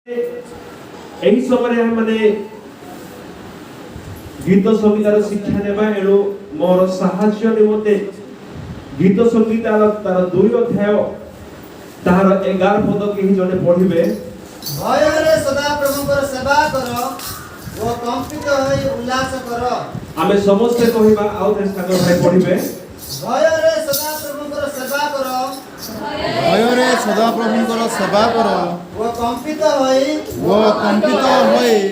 एही समय हमने गीत संगीतार शिक्षा नेबा एणु मोर साहाय्य निमते गीत संगीतार तार 2 अध्याय तार 11 पद केही जने पढिबे। भय रे सदा प्रभुकर सेवा कर ओ कंपित होई उल्लास कर। आमे समस्त कहिबा आउ रे सागर भाई पढिबे। भय रे सदा प्रभुकर सेवा कर। भय रे सदा प्रभुकर सेवा कर। ओ कंपित होई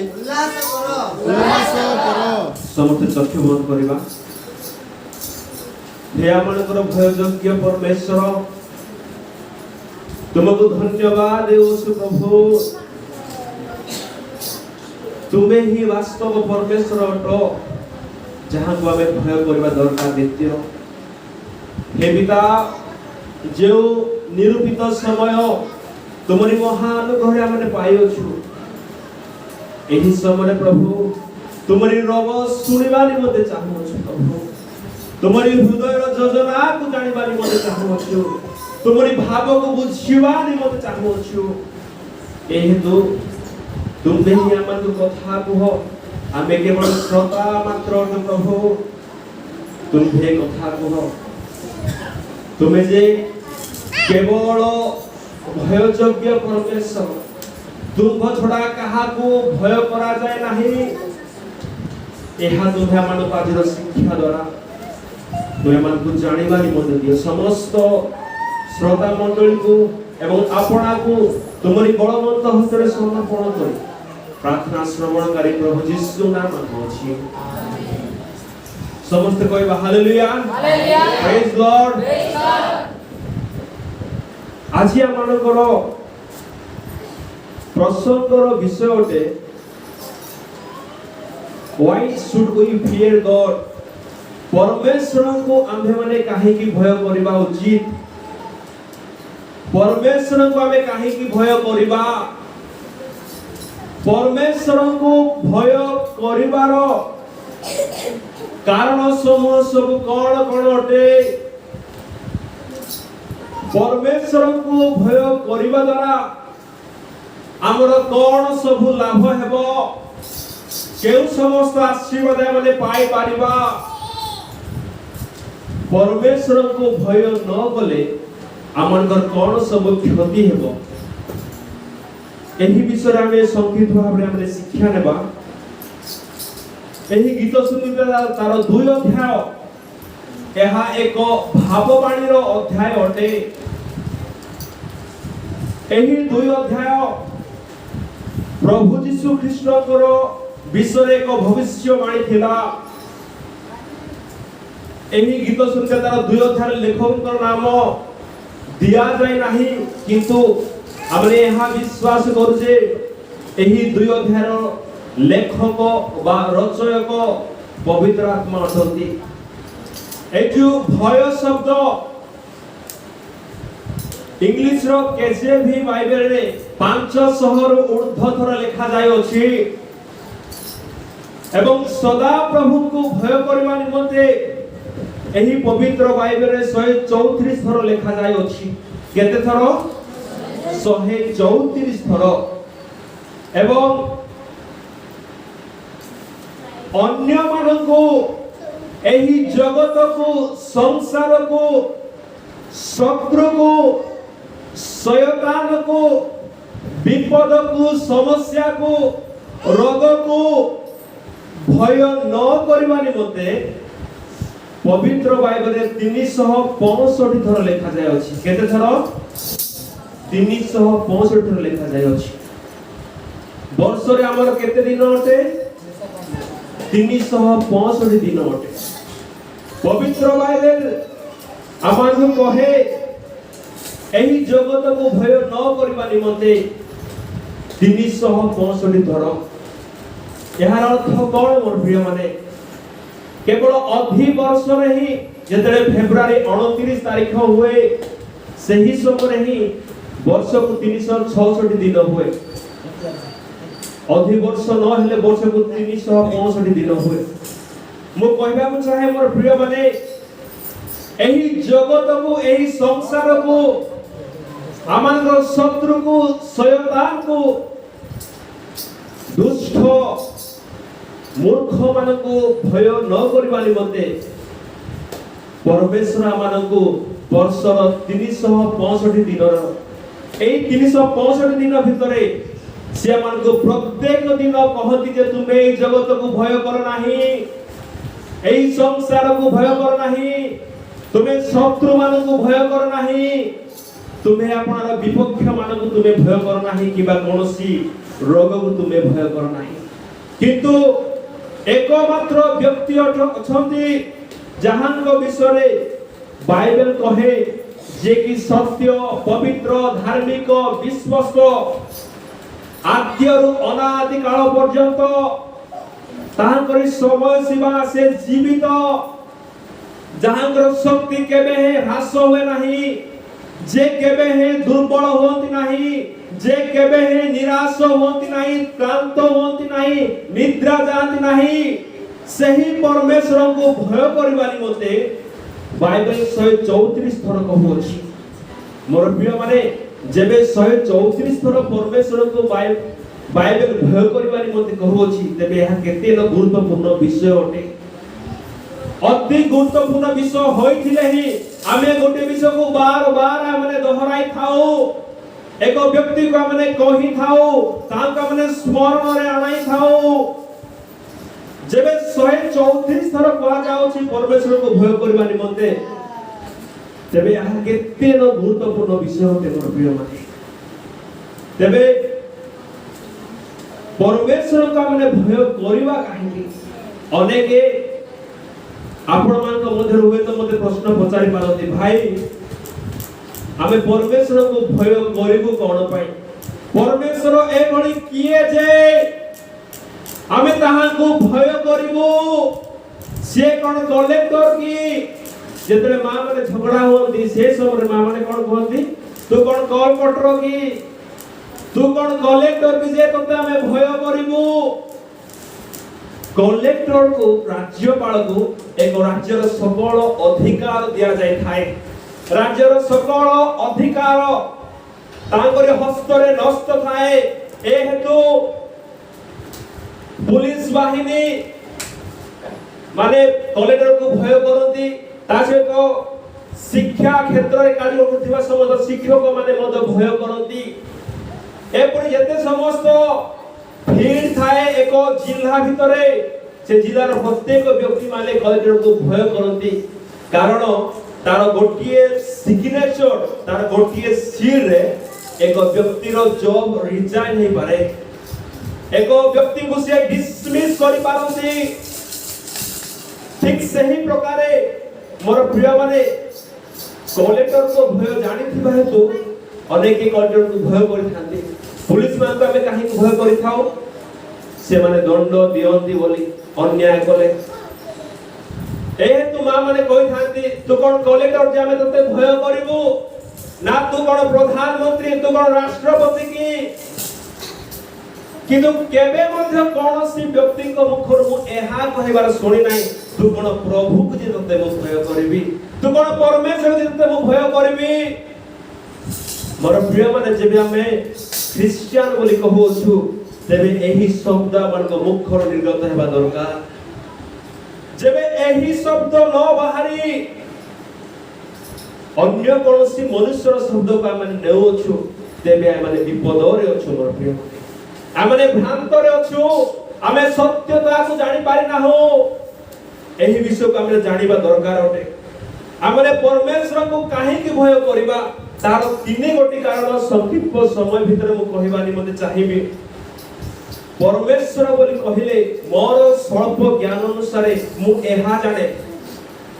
उल्लास कर। समस्त चक्षु बंद करिबा। हे आमनकर भययोग्य परमेश्वर तुमको धन्यवाद देवसु प्रभु। तुम्हें ही वास्तव परमेश्वर अटो जहां को हमें भय करबा दरकार नित्य। हे पिता जो निरूपित समय तुमरी महानुग्रह हमने पाइयो छु एही समय प्रभु तुमरी रोग सुनिबा निमते चाहू छु प्रभु। तुमरी हृदय रो योजना को जानिबा निमते चाहू छु। तुमरी भाव को बुझिबा निमते चाहू छु। एही तो तुमने ही हमन कथा कहो आमे केवल श्रोता मात्र प्रभु। तुम्हे कथा कहो तुम्हें जे केवल भययोग्य परमेश्वर तुम छड़ा कहा को भय करा जाए नहीं। एहा तुम्हें हमन पाजिर शिक्षा द्वारा तुम्हें मन को जानिबा निमते दियो। समस्त श्रोता मंडली को एवं आपना को तुमरी बलवंत हस्ते समर्पण करी प्रार्थना श्रवणकारी प्रभु यीशु नाम अछि। समस्त कहबा hallelujah hallelujah praise Lord praise Lord. आज आमनकर प्रसंगर विषय अटे why should we fear God. परमेश्वर को आम्भे माने काहे की भय करिबा उचित। परमेश्वर को आमे काहे की भय करिबा। परमेश्वर को भय करिबार कारण समूह सब कौन कौन अटे। परमेश्वर को भय करिबा द्वारा हमर कौन सब लाभ हेबो केउ समस्त आशीर्वाद माने पाई पारिबा। परमेश्वर को भय न कले हमनकर कौन सब क्षति हेबो एही विषय में संक्षिप्त भाव में हमने शिक्षा नेबा। एही गीत संगीता तार 2 अध्याय एहा एक भाववाणी रो अध्याय अटे। एही 2 अध्याय प्रभु यीशु ख्रीष्टकर विषय एक भविष्यवाणी थिला। एही गीत संगीता तार 2 अध्याय लेखकर नाम दिया जाय नाही किंतु हमने यहाँ विश्वास करू जे एही 2 अध्याय लेखक बा रचयक पवित्र आत्मा अटंती। एजु भय शब्द इंग्लिश रो केजेवी बाइबल रे 500 रु ऊर्ध्व थर लिखा जाय अछि एवं सदा प्रभु को भय करबा निमते एही पवित्र बाइबल रे 134 थर लिखा जाय अछि। केते थर 134 थर। एवं अन्य मानको एही जगत को संसार को शत्रु को शयतान को विपद को समस्या को रोग को भय न करबा निमते पवित्र बाइबल रे 365 थर लिखा जाय अछि। केते थर 365 थर लिखा जाय अछि। वर्ष रे हमर केते दिन अटे 365 दिन अटे। पवित्र बाइबल आमान कहे एही जगत को भय न करबा निमते 365 थर। एहार अर्थ कोन मोर प्रिय माने केवल अधि वर्ष रे ही जेतरे फेब्रुआरी 29 तारीख हुए सही समय ही वर्ष को 366 दिन हुए। अधि वर्ष न हेले वर्ष को 365 दिन हुए। मु कहबा को चाहे मोर प्रिय माने एही जगत को एही संसार को आमन शत्रु को शयतान को दुष्ट मूर्ख मानकु भय न करबा निमंते परमेश्वर आमानकु वर्षर 365 दिनर एई 365 दिन भितरे से आमानकु प्रत्येक दिन कहती जे तुमे एई जगत को भय कर नाही, एई संसार को भय कर नाही, तुमे शत्रु मानकु भय कर नाही, तुमे आपणार विपक्ष मानकु तुमे भय कर नाही किबा कोनोसी रोग को तुमे भय कर नाही। किंतु एकमात्र व्यक्ति अछंती जहांको विषय बाइबल कहे जे कि सत्य पवित्र धार्मिक विश्वस्त आद्यरु अनादि काल पर्यंत तांकर समय सीमा से जीवित जहांकर शक्ति केबे हे ह्रास होए नाही, जे केबे हे दुर्बल होंती नाही, जे केबे हे निराश होंती नाही, क्लांत होंती नाही, निद्रा जाती नाही, सही परमेश्वर को भय करबा निमते बाइबल 134 थर कहूछि। मोर प्रिय माने जेबे 134 थर परमेश्वर को बाइबल भय करबा निमते कहूछि तेबे यह केते न गुरुत्वपूर्ण विषय अटे। अति गुरुत्वपूर्ण विषय होइथिले ही आमे गोटे विषय को बार बार आमे दोहराई थाओ, एक व्यक्ति को आमे कहि थाओ, तांका आमे स्मरण रे आनाई थाओ। जेबे 134 थर कहा जाउछि परमेश्वर को भय करबा निमंते तेबे यह केते न गुरुत्वपूर्ण विषय होते मोर प्रिय माने। तेबे परमेश्वर को आमे भय करबा काहे अनेके आपण मान मध्य हुए तो मते प्रश्न पचारि पारती भाई आमे परमेश्वर को भय करिबु कोन पई, परमेश्वर ए भली किए जे आमे ताहा को भय करिबु, से कोन कलेक्टर की जेतले मां माने झगड़ा होंदी से समय मां माने कोन कहंती तू कोन कॉल पटर की, तू कोन कलेक्टर की जे तते आमे भय करिबु। कलेक्टर को राज्यपाल को एक राज्यर सकल अधिकार दिया जाय थाए, राज्यर सकल अधिकार तांकर हस्तरे नष्ट थाए। ए हेतु पुलिस बाहिनी माने कलेक्टर को भय करती, ता सहित शिक्षा क्षेत्र रे कार्य करथिबा समस्त शिक्षक माने मद भय करती। एपरि जते समस्त भीड़ थाए एक जिला भितरे से जिलार प्रत्येक व्यक्ति माने कलेक्टर को भय करती, कारण तार गोटिए सिग्नेचर तार गोटिए सील रे एक व्यक्तिर जॉब रिजाइन नहीं पारे, एक व्यक्ति को से डिसमिस करि पारती। ठीक सही प्रकारे मोर प्रिय माने कलेक्टर को भय जानि थिबा हेतु अनेक कलेक्टर को भय करिथांती। पुलिस मान को हमें काहे को भय करिथाओ, से माने दंड दियंती बोली अन्याय कले। ए तू मां माने कहि थांती तू कोन कलेक्टर जे हमें तते भय करिवु ना, तू कोन प्रधानमंत्री, तू कोन राष्ट्रपति की। किंतु केबे मध्य कोनोसी व्यक्ति को मुखर मु एहा कहिबार सुनि नाही तू कोन प्रभु को जे तते मु भय करिवि, तू कोन परमेश्वर जे तते मु भय करिवि। मोर प्रिय माने जेबे हमें क्रिश्चियन बोली कहूछु तेबे एही शब्द मन को मुखर निर्गत हेबा दरकार। जेबे एही शब्द न बाहरी अन्य कोनोसी मनुष्यर शब्द को आमे नेउछु तेबे आमे विपद रे अछु। मोर प्रिय आमे भ्रांत रे अछु, आमे सत्यता को जानि पारि ना हो। एही विषय को आमे जानिबा दरकार अटे। आमे परमेश्वर को काहे कि भय करिबा तार तीन गोटी कारण संक्षिप्त समय भितर मु कहिबा निमते चाहिबी। परमेश्वर बोली कहिले मोर स्वल्प ज्ञान अनुसार मु एहा जाने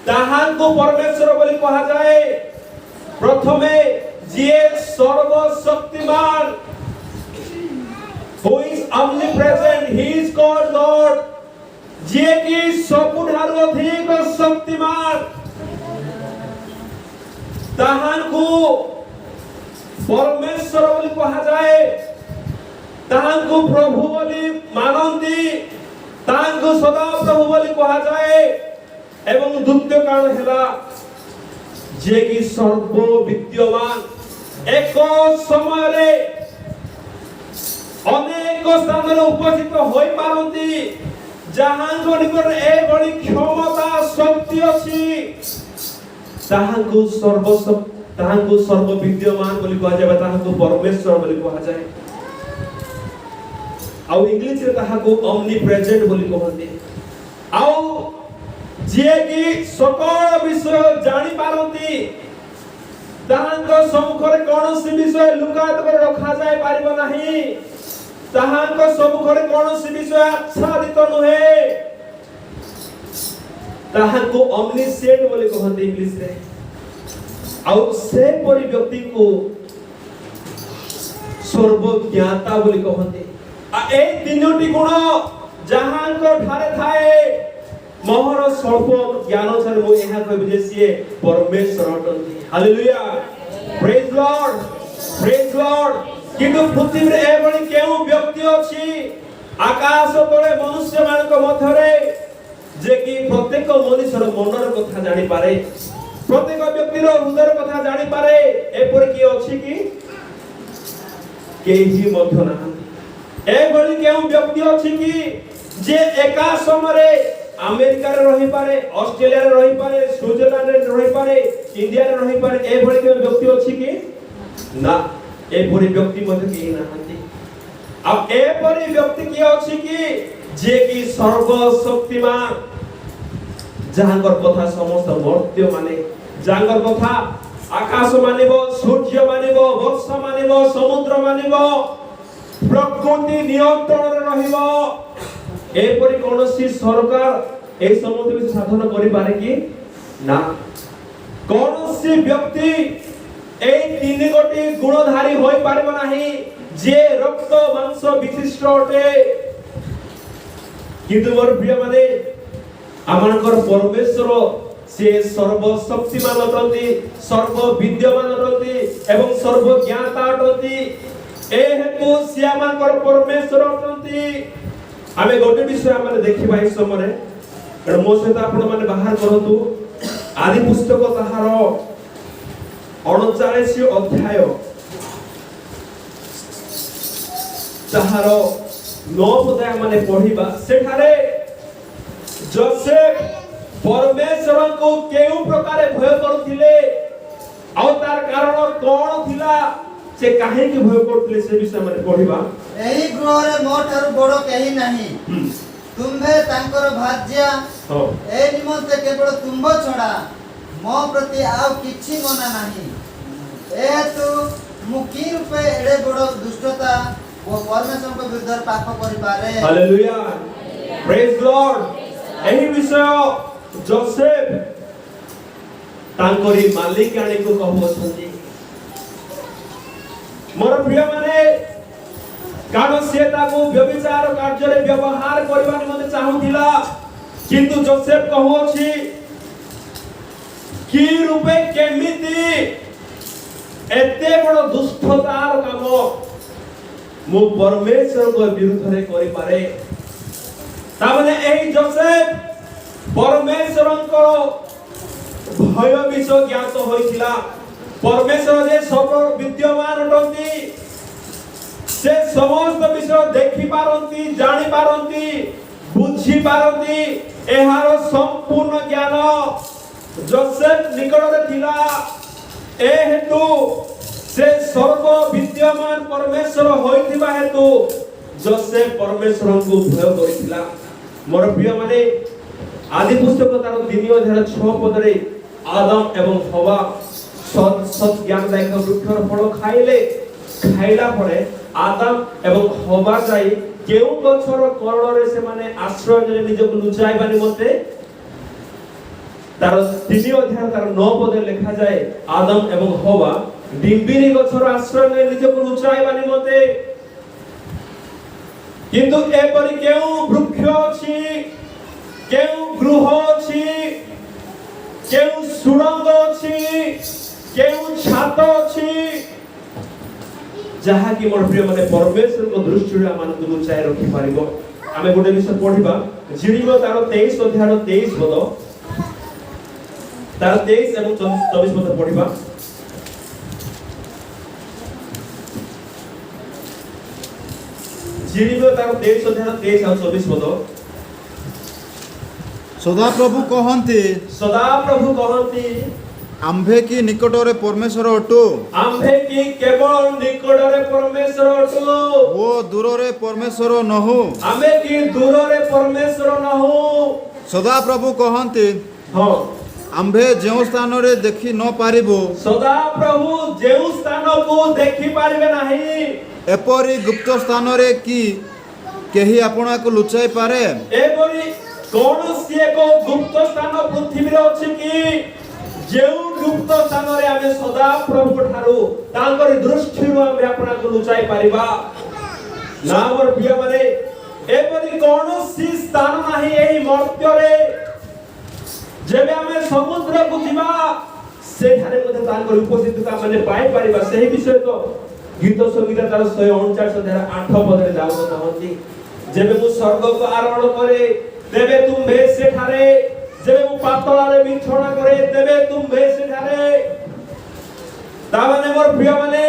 ताहां को परमेश्वर बोली कहा जाए। प्रथमे जे सर्वशक्तिमान who is omnipresent, he is called God, जे कि सबुठारु अधिक शक्तिमान ताहां को परमेश्वर बोली कहा जाए। ताहां को प्रभु बोली मानंती, ताहां को सदा प्रभु बोली कहा जाए। एवं द्वितीय कारण हैला जे कि सर्व विद्यमान एक समय रे अनेक स्थान उपस्थित होई पारंती जहांको निकट ए बड़ी क्षमता शक्ति अछि ताहांको सर्व विद्यमान बोली कहा जाय ताहांको परमेश्वर बोली कहा जाय आउ इंग्लिश रे ताहांको ओमनी प्रेजेंट बोली कहते आउ जे कि सकल विषय जानि पारंती ताहांको सम्मुखरे कोनोसी विषय लुकात कर रखा जाय पारिबो नाही ताहांको सम्मुखरे कोनोसी विषय आच्छादित नहे ताहांको ओमनिसेंट बोली कहते इंग्लिश रे आउ से परि व्यक्ति को सर्वज्ञाता बोली कहते आ ए तीनोटी गुण जहांको ठारे थाए मोहर स्वल्प ज्ञान छन मो एहा कहबे जे सिए परमेश्वर अटंती हालेलुया प्रेज लॉर्ड किंतु पृथ्वी रे एबळी केउ व्यक्ति अछि आकाश तळे मनुष्य मानक मध्यरे जे कि प्रत्येक मनुष्यर मनर कथा जानि पारे प्रत्येक व्यक्तिर हृदयर कथा जानि पारे एपरि की अछि कि केही मध्य नाहंती एबळी केउ व्यक्ति अछि कि जे एका समय अमेरिका रे रहि पारे ऑस्ट्रेलिया रे रहि पारे स्विट्जरलैंड रे रहि पारे इंडिया रे रहि पारे ए भଳି के व्यक्ति अछि कि ना ए भଳି व्यक्ति मध्ये केही नाहंती अब ए भଳି व्यक्ति की अछि कि जे कि सर्वशक्तिमान जहांकर कथा समस्त मर्त्य माने जहांकर कथा आकाश मानिबो सूर्य मानिबो वर्षा मानिबो समुद्र मानिबो प्रकृति नियंत्रण रे रहिबो एपरि कोनोसी सरकार ए समुद्र विषय साधन करि पारे कि ना कोनोसी व्यक्ति ए तीन गोटी गुणधारी होई पारिबो नाही जे रक्त मांस विशिष्ट अटे किंतु मोर प्रिय माने आमानकर परमेश्वर से सर्वशक्तिमान अटंती सर्व विद्यमान अटंती एवं सर्व ज्ञाता अटंती ए हेतु से आमानकर परमेश्वर अटंती आमे गोटे विषय आमे देखिबा ए समय एड मो सहित आपण माने बाहर करंतु आदि पुस्तक ताहार 39 अध्याय ताहार 9 पद माने पढिबा सेठारे जोसेफ परमेश्वर को केउ प्रकारे भय करूथिले आ तार कारण कोन थिला से काहे के भय करथिले से विषय माने पढिबा एही गृह रे मोठार बड़ केही नाही तुम्हे तांकर भाज्या ए निमंते केवल तुंभ छडा मो प्रति आ किछि मना नाही ए तो मुकी रूपे एडे बड़ दुष्टता वो परमेश्वर को विरुद्ध पाप करि पारे हालेलुया प्रेज लॉर्ड एही विषय जोसेफ तांकरी मालिक आनी को कहबोछन्ती मोर प्रिय माने कारण से ताको व्यभिचार कार्य रे व्यवहार करबा निमंते चाहुथिला किंतु जोसेफ कहउछि की रूपे केमिति एते बड़ दुष्टतार काम मो परमेश्वर को विरुद्ध रे करि पारे तामने एही जोसेफ परमेश्वर को भय विषय ज्ञात होइथिला परमेश्वर जे सब विद्यमान अटंती से समस्त विषय देखि पारंती जानि पारंती बुझी पारंती एहार संपूर्ण ज्ञान जोसेफ निकट रे थिला ए हेतु से सर्व विद्यमान परमेश्वर होइथिबा हेतु जोसेफ परमेश्वर को भय करिथिला मोर प्रिय माने आदि पुस्तक तार 3 अध्याय 6 पद रे आदम एवं हवा सत ज्ञान दायक वृक्षर फल खाइला परे आदम एवं हवा जाई केउ गछर करण रे से माने आश्रय ने निजक लुचाइबा निमते तार 3 अध्याय तार 9 पद लिखा जाए आदम एवं हवा डिंबिनी गछर आश्रय ने निजक लुचाइबा निमते किंतु एपरि केउ वृक्ष अछि केउ गृह अछि केउ सुरंग अछि केउ छात अछि जहा कि मोर प्रिय माने परमेश्वर को दृष्टि रे मान को लुचाय रखि पारिबो आमे गोटे विषय पढिबा जिरियो तार 23 अध्याय 23 पद तार 23 एवं 24 पद पढिबा जिरिमियो तार 23 अध्याय 23 और 24 पद ସଦାପ୍ରଭୁ କହନ୍ତି सदा प्रभु कहती ଆମ୍ଭେ କି ନିକଟରେ ପରମେଶ୍ୱର ଅଟୁ आम्भे की केवल निकटरे परमेश्वर अटु ଓ ଦୂରରେ ପରମେଶ୍ୱର ନହୁ। आम्भे की दूररे परमेश्वर न हो। ସଦାପ୍ରଭୁ କହନ୍ତି हाँ ଆମ୍ଭେ ଯେଉଁ ସ୍ଥାନରେ ଦେଖି ନ ପାରିବୁ सदा प्रभु जेउ स्थान को देखि पारिबे नाही ଏପରି ଗୁପ୍ତ ସ୍ଥାନରେ କି କେହି ଆପଣଙ୍କୁ ଲୁଚାଇ ପାରେ। एपरि कौनसी एक गुप्त स्थान पृथ्वी रे अछि कि जेउ गुप्त स्थान रे आमे सदा प्रभु ठारू तांकर दृष्टि रो आमे अपना को लुचाई पारिबा ना मोर प्रिय माने एपरि कौनसी स्थान नाही एही मर्त्य रे जेबे आमे समुद्र को जिबा सेठारे मध्ये तांकर उपस्थितता माने पाई पारिबा सेही विषय तो गीत संगीत तार 149 अध्याय 8 पद रे जाऊ कहନ୍ତି जेबे मु स्वर्ग को आरोहण करे तेबे तुम्भे सेठारे जेबे मु पातळा रे बिछोणा करे तेबे तुम्भे सेठारे ता माने मोर प्रिय माने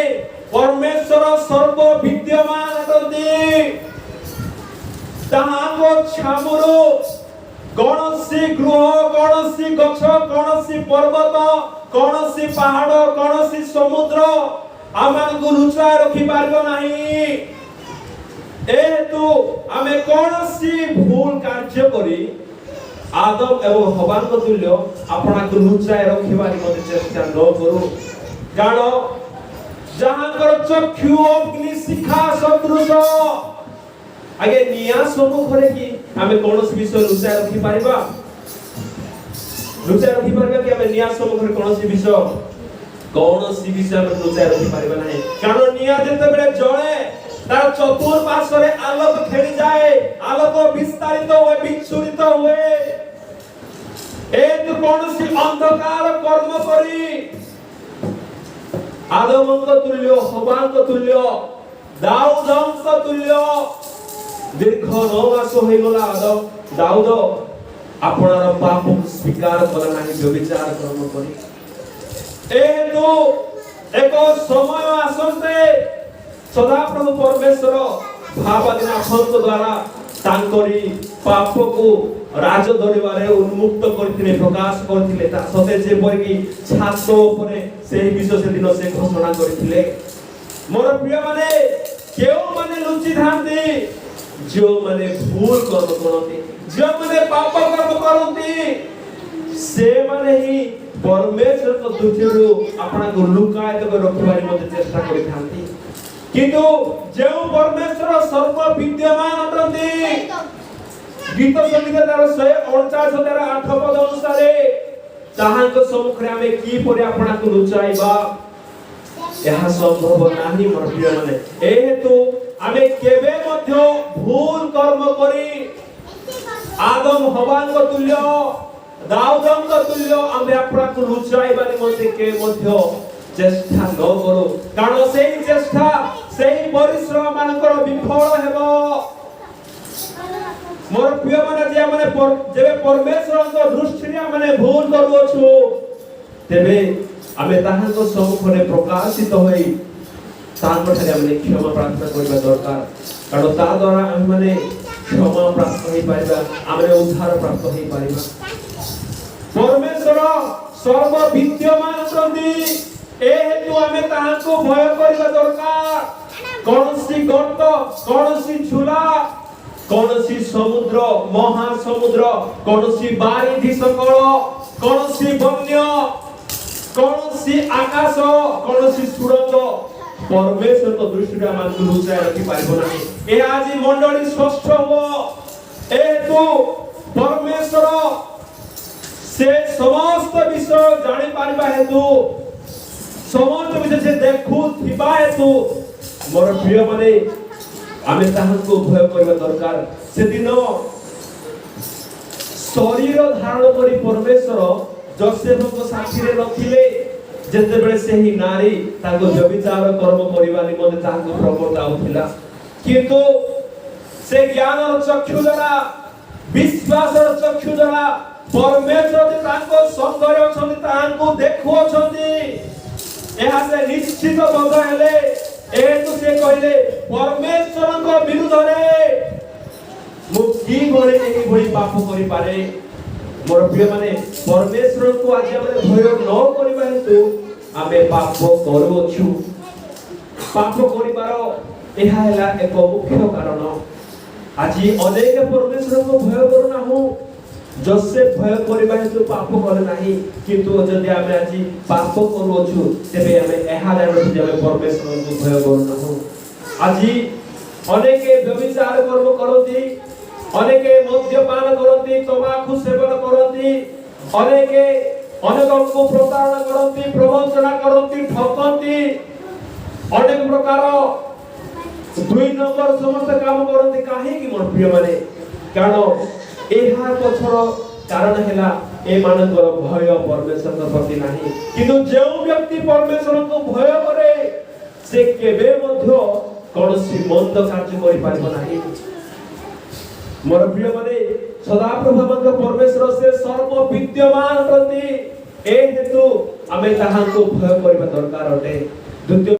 परमेश्वर सर्व विद्यमान अटंती ताहाको छामुरो कौनसी गृह कौनसी गछ कौनसी पर्वत कौनसी पहाड़ कौनसी समुद्र आमान को लुचा रखी पारबो नाही एतु आमे कौनसी भूल कार्य करी आदम एवं हवान को तुल्य अपना को लुचा रखिबारी मते चेष्टा न करू कारण जहांकर चक्षु अग्नि शिखा सदृश आगे निया सम्मुखरे कि आमे कौनसी विषय लुचा रखि पारिबा कि आमे निया सम्मुखरे कौनसी विषय आमे लुचा रखि पारिबा नाही कारण निया जते बेले जळे तार चतुर्पार्श्वरे आलोक खेली जाए आलोक विस्तारित हुए विच्छुरित हुए एक कौनसी अंधकार कर्म करी आदमंक तुल्य हवांक तुल्य दाऊदंक तुल्य दीर्घ 9 मास होई गला दाऊद आपणार पाप स्वीकार करा नाही व्यभिचार कर्म करी एतो एक समय आसंते सदा प्रभु परमेश्वर भावदिन आखंत द्वारा तांकरी पाप को राज दरबारे उन्मुक्त करथिले प्रकाश करथिले ता सते जे कि छात ऊपर सेही विषय से दिन से घोषणा करथिले मोर प्रिय माने केउ माने लुचि थांती जो माने भूल कर्म करती जो माने पाप कर्म करती से माने ही परमेश्वर को दृष्टिरु अपना को लुकाय के रखबारी मते चेष्टा करि थांती किंतु जेउ परमेश्वर सर्व विद्यमान अटंती गीत संगीत तार 149 अध्याय 8 पद अनुसार ताहांक सम्मुखरे आमे की परे अपना को लुचाइबा यह संभव नाही मोर प्रिय माने ए हेतु आमे केबे मध्य भूल कर्म करी आदम हवांक तुल्य दाऊदंक तुल्य आमे अपना को लुचाइबा निमंते के मध्य चेष्टा न करो कारण सेही चेष्टा सेही परिश्रम मानकर विफल हेबो मोर प्रिय माने जे माने जेबे परमेश्वर को दृष्टि रे माने भूल करूछु तेबे आमे ताहाको सम्मुखरे प्रकाशित होई ताहाको ठारे आमे क्षमा प्रार्थना करबा दरकार कारण ता द्वारा आमे माने क्षमा प्राप्त होई पारिबा आमे उद्धार प्राप्त होई पारिबा परमेश्वर सर्व विद्यमान अछंती ए हेतु आमे ताहाको भय करबा दरकार कौनसी गर्त कौनसी झूला कौनसी समुद्र महासमुद्र कौनसी बारिधि सकल कौनसी वन्य कौनसी आकाश कौनसी सुरंग परमेश्वर को दृष्टि रे मान लुचाय रखि पारिबो नाही ए आजि मंडली स्पष्ट हो एतु परमेश्वर से समस्त विषय जानि पारिबा हेतु समस्त विषय से देखु थिबा हेतु मोर प्रिय माने आमे ताहाको भय करबा दरकार से दिन शरीर धारण करी परमेश्वर जोसेफ को साथी रे रखिले जेते बेले सेही नारी ताको व्यभिचार कर्म करिबा निमंते ताको प्रबोधन होथिला किंतु से ज्ञान और चक्षु द्वारा विश्वास और चक्षु द्वारा परमेश्वर जे ताको संगरे अछंती ताको देखु अछंती एहा से निश्चित बोध हेले एतु से कहले परमेश्वर को विरुद्ध रे पाप करि पारे मोर प्रिय माने परमेश्वर को आज हम भय न करिबा हेतु आमे पाप करूछु पाप करिबार एहा हैला एक मुख्य कारण आज अनेक परमेश्वर को भय करू ना हो जोसेफ भय करिबा हेतु पाप करे नाही किंतु जदि आमे आज पाप करूछु तेबे आमे एहा जानो जे आमे परमेश्वर को भय करू ना हो आज अनेके व्यभिचार कर्म करती अनेके मद्यपान करती तंबाकू सेवन करती अनेके अनेकଙ୍କୁ प्रतारणा करती प्रवंचना करती ठकती अनेक प्रकार दुई नंबर समस्त काम करती काहे कि मोर प्रिय माने कारण एहा पछर कारण हैला ए मानकर भय परमेश्वर प्रति नाही किंतु जे व्यक्ति परमेश्वर को भय करे से केबे मध्य कौनसी मंद कार्य करि पारिबो नाही मोर प्रिय माने सदा प्रभु परमेश्वर से सर्व विद्यमान प्रति ए हेतु आमे ताहां को भय करिबा दरकार अटे द्वितीय